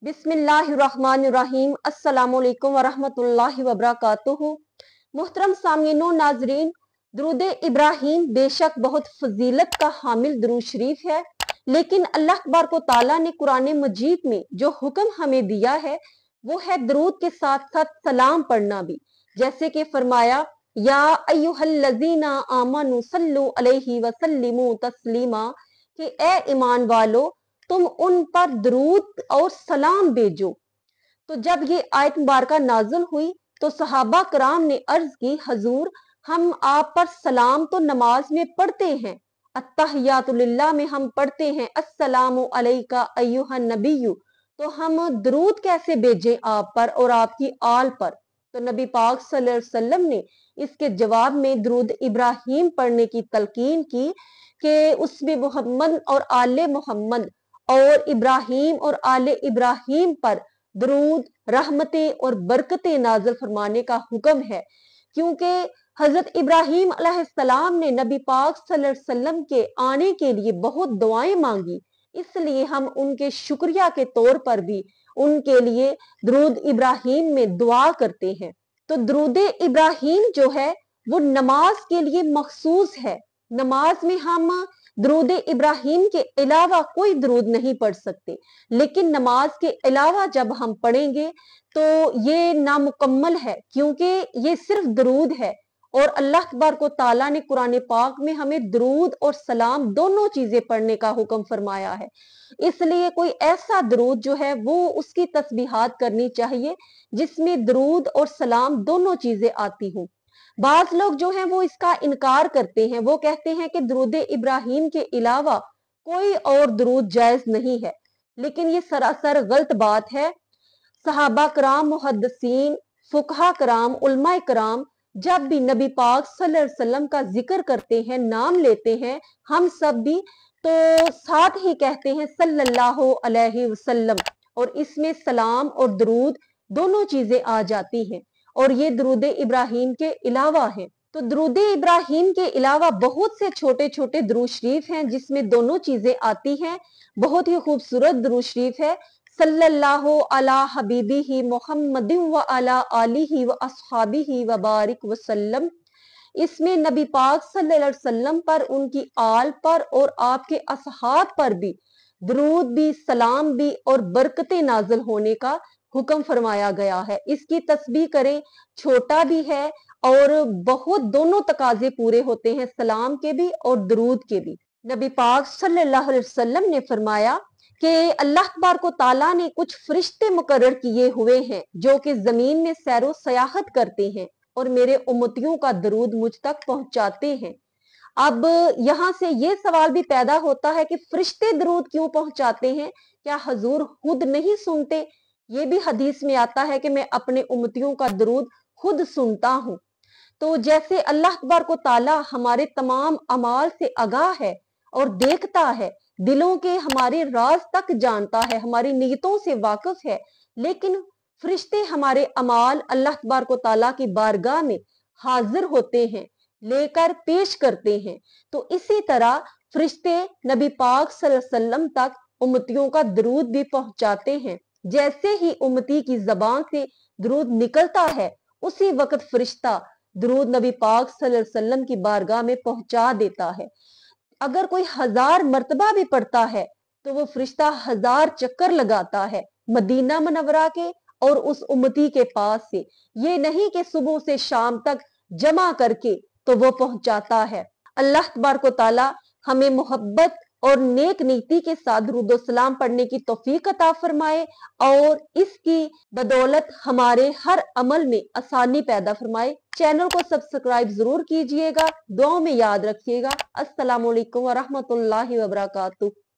बिस्मिल्लाहिर्रहमानिर्रहीम। अस्सलामुअलैकुम वरहमतुल्लाहि वबरकातुहू। मुहतरम सामीनो नाजरीन, दुरूद इब्राहीम बेशक बहुत फजीलत का हामिल दुरूद शरीफ है, लेकिन अल्लाह तबारक व तआला ने कुरान मजीद में जो हुक्म हमें दिया है वो है दुरूद के साथ साथ सलाम पढ़ना भी। जैसे कि फरमाया, या अय्युहल्लज़ीना आमनु सल्लु अलैहि वसल्लिमु तस्लीमा, कि ए ईमान वालो तुम उन पर दरूद और सलाम भेजो। तो जब ये आयत मुबारका नाज़िल हुई तो सहाबा कराम ने अर्ज की, हजूर हम आप पर सलाम तो नमाज में पढ़ते हैं, अत्तहियातु लिल्लाह में हम पढ़ते हैं अस्सलामु अलैका अय्युहन नबिय्यु, तो हम दरूद कैसे भेजें आप पर और आपकी आल पर। तो नबी पाक सल्लल्लाहु अलैहि वसल्लम ने इसके जवाब में दरूद इब्राहीम पढ़ने की तलकीन की कि उसमें मोहम्मद और आले मोहम्मद और इब्राहीम और आले इब्राहीम पर दरूद, रहमतें और बरकतें नाज़िल फरमाने का हुक्म है, क्योंकि हजरत इब्राहीम अलैहिस्सलाम ने नबी पाक सल्लल्लाहु अलैहि वसल्लम के आने के लिए बहुत दुआएं मांगी, इसलिए हम उनके शुक्रिया के तौर पर भी उनके लिए दरूद इब्राहीम में दुआ करते हैं। तो दरूद इब्राहीम जो है वो नमाज के लिए मखसूस है। नमाज में हम दरूद इब्राहीम के अलावा कोई दरूद नहीं पढ़ सकते, लेकिन नमाज के अलावा जब हम पढ़ेंगे तो ये नामुकम्मल है, क्योंकि ये सिर्फ दरूद है और अल्लाह तबारक व तआला ने कुरान पाक में हमें दरूद और सलाम दोनों चीजें पढ़ने का हुक्म फरमाया है। इसलिए कोई ऐसा दरूद जो है वो उसकी तस्बीहात करनी चाहिए जिसमें दरूद और सलाम दोनों चीजें आती हों। बाज लोग जो हैं वो इसका इनकार करते हैं, वो कहते हैं कि दरूद इब्राहीम के अलावा कोई और दरूद जायज नहीं है, लेकिन ये सरासर गलत बात है। सहाबा कराम, मुहद्दिसीन, फुकहा कराम, उलमा कराम जब भी नबी पाक सल्लल्लाहु अलैहि वसल्लम का जिक्र करते हैं, नाम लेते हैं, हम सब भी तो साथ ही कहते हैं सल्लल्लाहु अलैहि वसल्लम, और इसमें सलाम और दरूद दोनों चीजें आ जाती हैं, और ये दरूद इब्राहीम के अलावा है। तो दरूद इब्राहीम के अलावा बहुत से छोटे छोटे दरूद शरीफ हैं जिसमें दोनों चीजें आती हैं। बहुत ही खूबसूरत दरूद शरीफ है, सल्लल्लाहु अला हबीबिही मुहम्मदिन व अला आलिही व अस्हाबिही व बारिक वसल्लम। इसमें नबी पाक सल्लल्लाहु अलैहि वसल्लम पर, उनकी आल पर और आपके असहाब पर भी दरूद भी, सलाम भी और बरकतें नाजिल होने का हुक्म फरमाया गया है। इसकी तस्बीह करें, छोटा भी है और बहुत दोनों तकाजे पूरे होते हैं, सलाम के भी और दरूद के भी। नबी पाक सल्लल्लाहु अलैहि वसल्लम ने फरमाया कि अल्लाह तबारक व तआला ने कुछ फरिश्ते मुकर्रर किए हुए हैं जो कि जमीन में सैरो सयाहत करते हैं और मेरे उम्मतियों का दरूद मुझ तक पहुंचाते हैं। अब यहाँ से ये सवाल भी पैदा होता है कि फरिश्ते दरूद क्यों पहुंचाते हैं, क्या हजूर खुद नहीं सुनते? ये भी हदीस में आता है कि मैं अपने उम्मतियों का दरूद खुद सुनता हूँ। तो जैसे अल्लाह तबारक व तआला हमारे तमाम अमाल से आगाह है और देखता है, दिलों के हमारे राज तक जानता है, हमारी नीयतों से वाकिफ है, लेकिन फरिश्ते हमारे अमाल अल्लाह तबारक व तआला की बारगाह में हाजिर होते हैं, लेकर पेश करते हैं। तो इसी तरह फरिश्ते नबी पाक सल्लल्लाहु अलैहि वसल्लम तक उम्मतियों का दरूद भी पहुंचाते हैं। जैसे ही उम्मती की जबान से दरूद निकलता है, उसी वक्त फरिश्ता दरूद नबी पाक सल्लल्लाहु अलैहि वसल्लम की बारगाह में पहुंचा देता है। अगर कोई 1000 मर्तबा भी पढ़ता है तो वो फरिश्ता 1000 चक्कर लगाता है मदीना मुनव्वरा के और उस उम्मती के पास से, ये नहीं कि सुबह से शाम तक जमा करके तो वो पहुंचाता है। अल्लाह तबारक व तआला हमें मोहब्बत और नेक नीति के साथ दुरूद और सलाम पढ़ने की तौफीक अता फरमाए और इसकी बदौलत हमारे हर अमल में आसानी पैदा फरमाए। चैनल को सब्सक्राइब जरूर कीजिएगा, दुआओं में याद रखिएगा। अस्सलामु अलैकुम व रहमतुल्लाहि व बरकातुहू।